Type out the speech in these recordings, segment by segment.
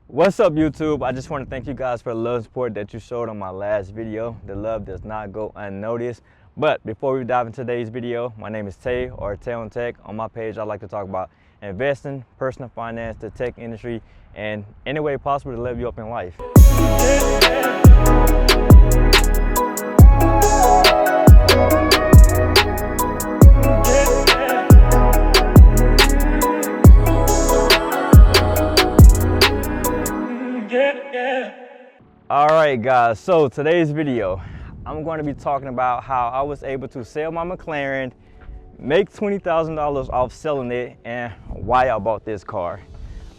What's up, YouTube? I just want to thank you guys for the love and support that you showed on my last video. The love does not go unnoticed. But before we dive into today's video, my name is Tay, or TayOnTech. On my page, I like to talk about investing, personal finance, the tech industry, and any way possible to level you up in life. Alright guys, so today's video, I'm going to be talking about how I was able to sell my McLaren, make $20,000 off selling it, and why I bought this car.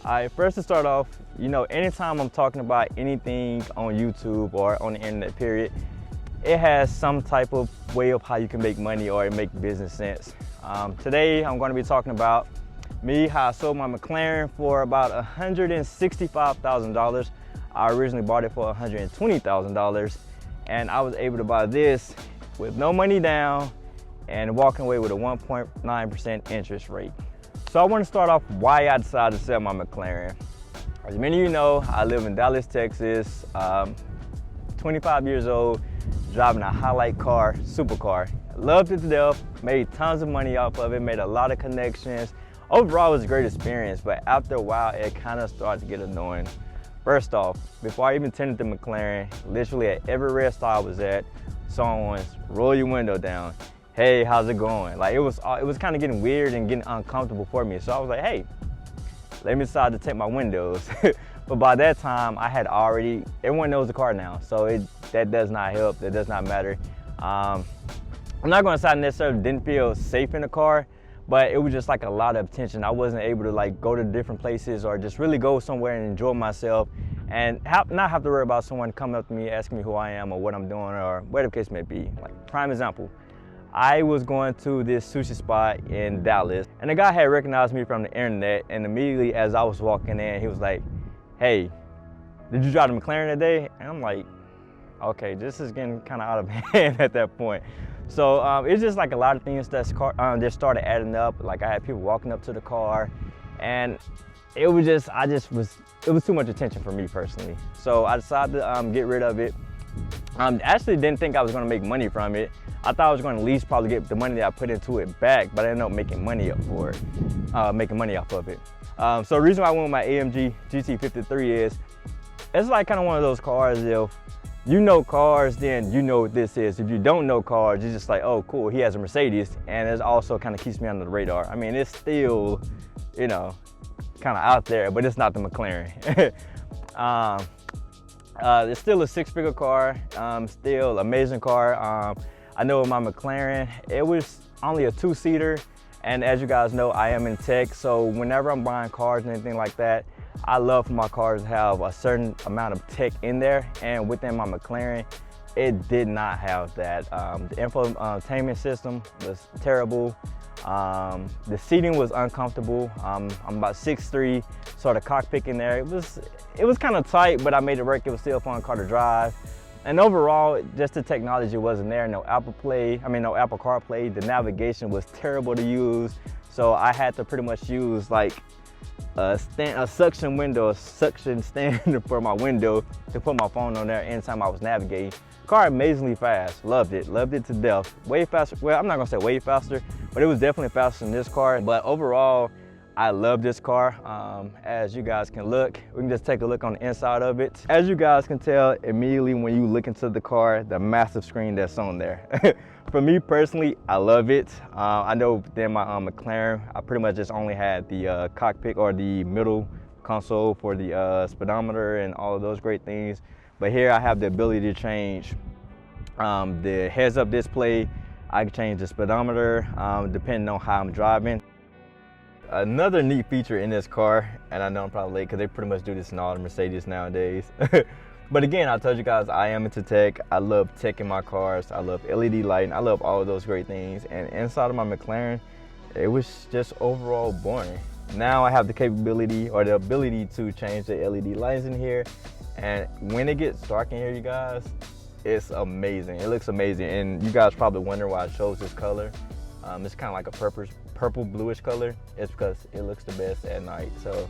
Alright, first to start off, anytime I'm talking about anything on YouTube or on the internet period, it has some type of way of how you can make money or make business sense. Today I'm going to be talking about how I sold my McLaren for about $165,000. I originally bought it for $120,000, and I was able to buy this with no money down and walking away with a 1.9% interest rate. So I want to start off why I decided to sell my McLaren. As many of you know, I live in Dallas, Texas, 25 years old, driving a highlight car, Supercar. Loved it to death, made tons of money off of it, made a lot of connections. Overall, it was a great experience, but after a while, it kind of started to get annoying. First off, before I even tended the McLaren, literally at every rest stop I was at, someone roll your window down. Hey, how's it going? Like it was kind of getting weird and getting uncomfortable for me. So I was like, hey, let me decide to take my windows. But by that time, everyone knows the car now. So that does not help, that does not matter. I'm not gonna say I necessarily didn't feel safe in the car, but it was just like a lot of attention. I wasn't able to like go to different places or just really go somewhere and enjoy myself and not have to worry about someone coming up to me asking me who I am or what I'm doing or whatever the case may be. Like prime example, I was going to this sushi spot in Dallas and the guy had recognized me from the internet, and immediately as I was walking in, he was like, hey, did you drive the McLaren today? And I'm like, okay, this is getting kind of out of hand at that point. So it's just like a lot of things that just started adding up. Like I had people walking up to the car, and it was too much attention for me personally. So I decided to get rid of it. Actually didn't think I was gonna make money from it. I thought I was gonna at least probably get the money that I put into it back, but I ended up making money off of it. So the reason why I went with my AMG GT53 is, it's like kind of one of those cars, if you know cars, then you know what this is. If you don't know cars, you're just like, oh cool, he has a Mercedes, and it also kind of keeps me under the radar. I mean, it's still, kind of out there, but it's not the McLaren. It's still a six-figure car, still amazing car. I know with my McLaren, it was only a two-seater, and as you guys know, I am in tech, so whenever I'm buying cars and anything like that, I love for my cars to have a certain amount of tech in there, and within my McLaren, it did not have that. The infotainment system was terrible. The seating was uncomfortable. I'm about 6'3", so the cockpit in there, it was kind of tight, but I made it work. It was still a fun car to drive. And overall, just the technology wasn't there. No Apple CarPlay. The navigation was terrible to use, so I had to pretty much use like a suction stand for my window to put my phone on there anytime I was navigating. Car amazingly fast, loved it to death. Way faster, well, I'm not gonna say way faster, but it was definitely faster than this car. But overall, I love this car. As you guys can look, we can just take a look on the inside of it. As you guys can tell immediately when you look into the car, the massive screen that's on there. For me personally, I love it. I know within my McLaren, I pretty much just only had the cockpit or the middle console for the speedometer and all of those great things. But here I have the ability to change the heads-up display. I can change the speedometer depending on how I'm driving. Another neat feature in this car, and I know I'm probably late because they pretty much do this in all the Mercedes nowadays. But again, I told you guys I am into tech. I love tech in my cars. I love LED lighting. I love all of those great things. And inside of my McLaren, it was just overall boring. Now I have the capability or the ability to change the LED lights in here. And when it gets dark in here, you guys, it's amazing. It looks amazing. And you guys probably wonder why I chose this color. It's kind of like a purple bluish color. It's because it looks the best at night. So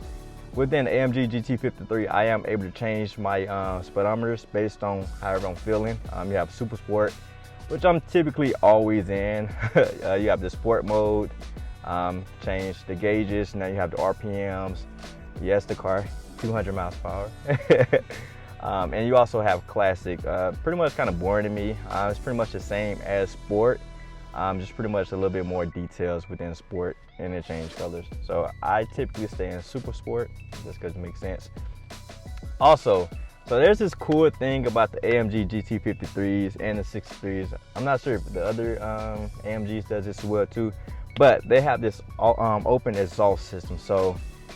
Within the AMG GT53, I am able to change my speedometers based on however I'm feeling. You have Super Sport, which I'm typically always in. You have the Sport mode, change the gauges. Now you have the RPMs. Yes, the car, 200 miles per hour. And you also have Classic. Pretty much kind of boring to me. It's pretty much the same as Sport. Just pretty much a little bit more details within Sport and it change colors. So I typically stay in Super Sport just because it makes sense. Also, so there's this cool thing about the AMG GT53s and the 63s. I'm not sure if the other AMGs does this as well too, but they have this open exhaust system. So,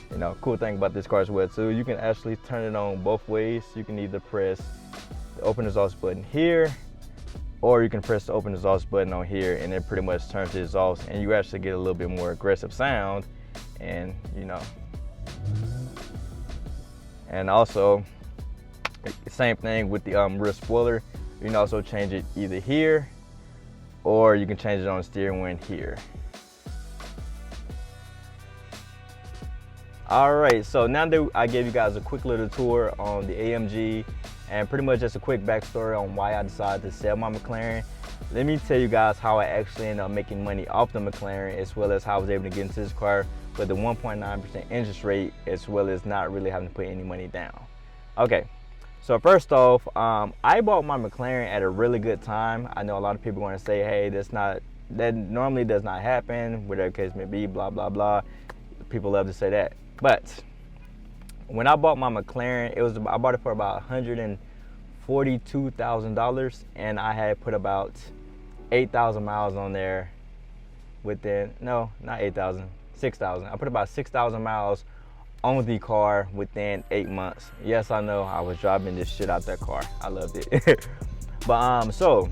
you know, cool thing about this car as well too, you can actually turn it on both ways. You can either press the open exhaust button here, or you can press the open exhaust button on here and it pretty much turns the exhaust and you actually get a little bit more aggressive sound. And you know, and also same thing with the rear spoiler. You can also change it either here or you can change it on the steering wheel here. All right, so now that I gave you guys a quick little tour on the AMG and pretty much just a quick backstory on why I decided to sell my McLaren, let me tell you guys how I actually ended up making money off the McLaren, as well as how I was able to get into this car with the 1.9% interest rate, as well as not really having to put any money down. Okay, so first off, I bought my McLaren at a really good time. I know a lot of people are going to say, hey, that normally does not happen, whatever the case may be, blah, blah, blah. People love to say that. But when I bought my McLaren, I bought it for about $142,000, and I had put about 8,000 miles on there within, no, not 8,000, 6,000. I put about 6,000 miles on the car within 8 months. Yes, I know, I was driving this shit out that car. I loved it. But so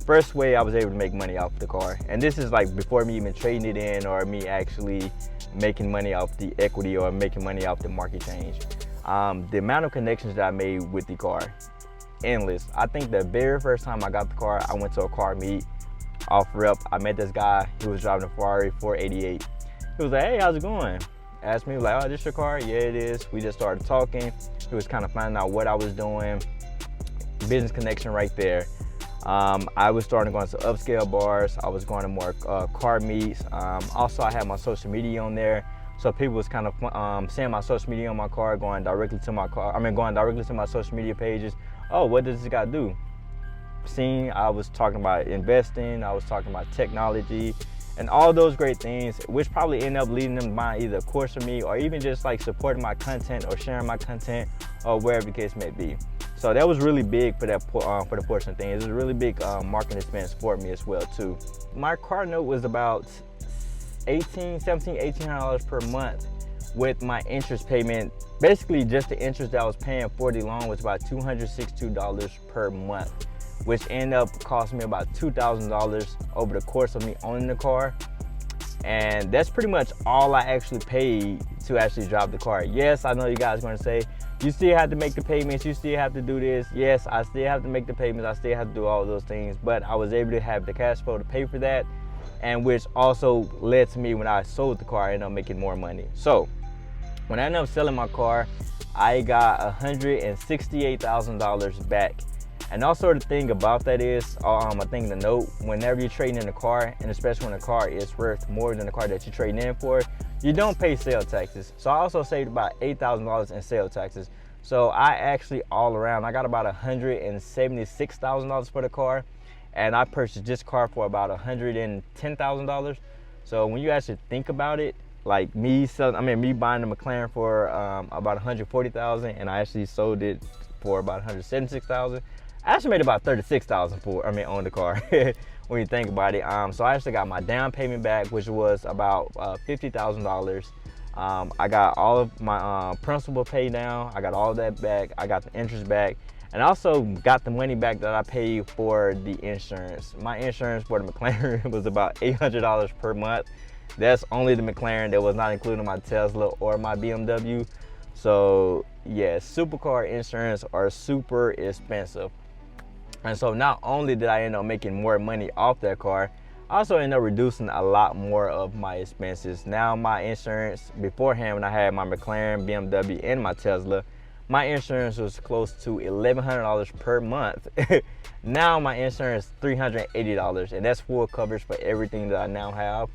first way I was able to make money off the car, and this is like before me even trading it in or me actually making money off the equity or making money off the market change. The amount of connections that I made with the car, endless. I think the very first time I got the car, I went to a car meet off rep. I met this guy, he was driving a Ferrari 488. He was like, hey, how's it going? Asked me, like, oh, this your car? Yeah, it is. We just started talking. He was kind of finding out what I was doing. Business connection right there. I was starting going to upscale bars. I was going to more car meets. Also, I had my social media on there. So people was kind of seeing my social media on my car, going directly to my car. Going directly to my social media pages. Oh, what does this guy do? Seeing I was talking about investing, I was talking about technology, and all those great things, which probably end up leading them to buy either a course from me or even just like supporting my content or sharing my content or wherever the case may be. So that was really big for that for the portion thing. It was a really big marketing expense for me as well too. My car note was about $1,800 per month, with my interest payment, basically just the interest that I was paying for the loan was about $262 per month, which ended up costing me about $2,000 over the course of me owning the car. And that's pretty much all I actually paid to actually drive the car. Yes, I know you guys are going to say, you still have to make the payments, you still have to do this. Yes, I still have to make the payments, I still have to do all those things, but I was able to have the cash flow to pay for that, and which also led to me when I sold the car, I ended up making more money. So when I ended up selling my car, I got $168,000 back. And also the thing about that is, I think the note, whenever you're trading in a car, and especially when a car is worth more than the car that you're trading in for, you don't pay sale taxes. So I also saved about $8,000 in sale taxes. So I actually all around, I got about $176,000 for the car, and I purchased this car for about $110,000. So when you actually think about it, like me buying the McLaren for about $140,000, and I actually sold it for about $176,000. I actually made about $36,000 on the car when you think about it. So I actually got my down payment back, which was about $50,000. I got all of my principal paid down. I got all of that back. I got the interest back, and I also got the money back that I paid for the insurance. My insurance for the McLaren was about $800 per month. That's only the McLaren. That was not including my Tesla or my BMW. So yeah, supercar insurance are super expensive. And so not only did I end up making more money off that car, I also ended up reducing a lot more of my expenses. Now my insurance, beforehand when I had my McLaren, BMW, and my Tesla, my insurance was close to $1,100 per month. Now my insurance is $380, and that's full coverage for everything that I now have.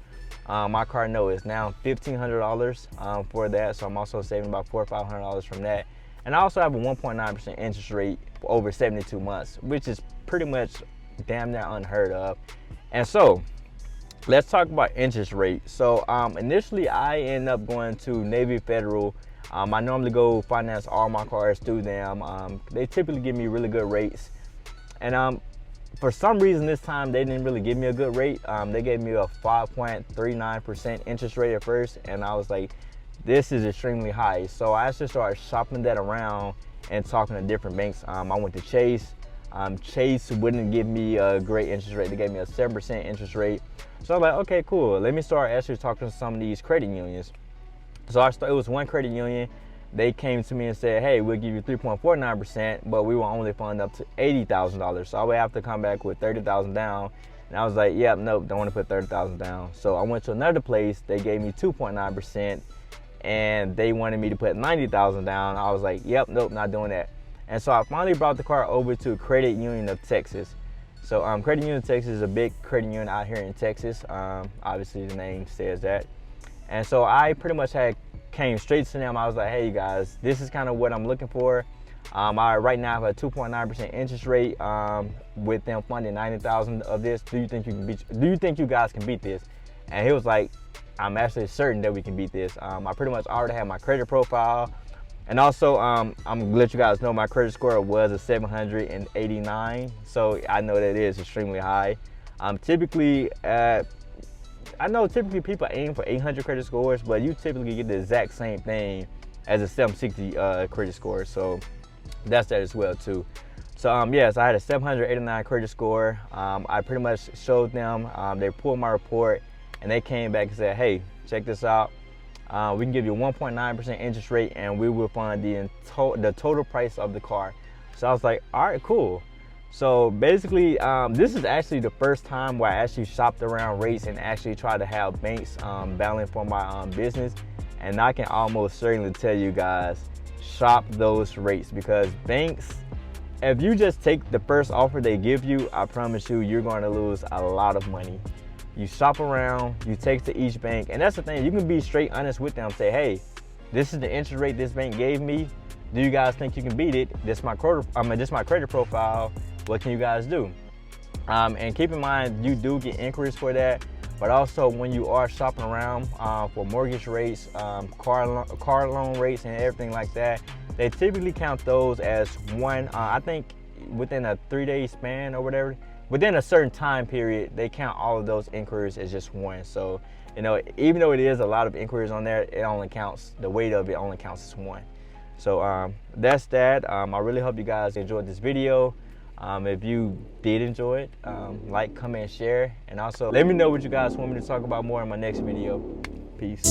My car note is now $1,500 for that, so I'm also saving about $400 or $500 from that. And I also have a 1.9% interest rate for over 72 months, which is pretty much damn near unheard of. And so let's talk about interest rate. So initially I ended up going to Navy Federal. I normally go finance all my cars through them. They typically give me really good rates. And for some reason this time they didn't really give me a good rate. They gave me a 5.39% interest rate at first, and I was like, this is extremely high. So I actually started shopping that around and talking to different banks. I went to Chase. Chase wouldn't give me a great interest rate. They gave me a 7% interest rate. So I was like, okay, cool. Let me start actually talking to some of these credit unions. So it was one credit union. They came to me and said, hey, we'll give you 3.49%, but we will only fund up to $80,000. So I would have to come back with $30,000 down. And I was like, yep, nope, don't want to put $30,000 down. So I went to another place. They gave me 2.9%, and they wanted me to put $90,000 down. I was like, yep, nope, not doing that. And so I finally brought the car over to Credit Union of Texas. So Credit Union of Texas is a big credit union out here in Texas. Obviously the name says that. And so I pretty much came straight to them. I was like, hey, you guys, this is kind of what I'm looking for. I right now have a 2.9% interest rate with them funding $90,000 of this. Do you think you guys can beat this? And he was like, I'm actually certain that we can beat this. I pretty much already have my credit profile. And also, I'm gonna let you guys know my credit score was a 789. So I know that it is extremely high. Typically people aim for 800 credit scores, but you typically get the exact same thing as a 760 credit score. So that's that as well too. So yes, I had a 789 credit score. I pretty much showed them, they pulled my report, and they came back and said, hey, check this out. We can give you a 1.9% interest rate, and we will fund the total price of the car. So I was like, all right, cool. So basically, this is actually the first time where I actually shopped around rates and actually tried to have banks balance for my business. And I can almost certainly tell you guys, shop those rates, because banks, if you just take the first offer they give you, I promise you, you're going to lose a lot of money. You shop around, you take to each bank, and that's the thing, you can be straight honest with them. Say, hey, this is the interest rate this bank gave me. Do you guys think you can beat it? This is my credit profile. What can you guys do? And keep in mind, you do get inquiries for that, but also when you are shopping around for mortgage rates, car loan rates, and everything like that, they typically count those as one. I think within a 3-day span or whatever. Within a certain time period, they count all of those inquiries as just one. So, you know, even though it is a lot of inquiries on there, it only counts, the weight of it only counts as one. So that's that. I really hope you guys enjoyed this video. If you did enjoy it, like, comment, share, and also let me know what you guys want me to talk about more in my next video. Peace.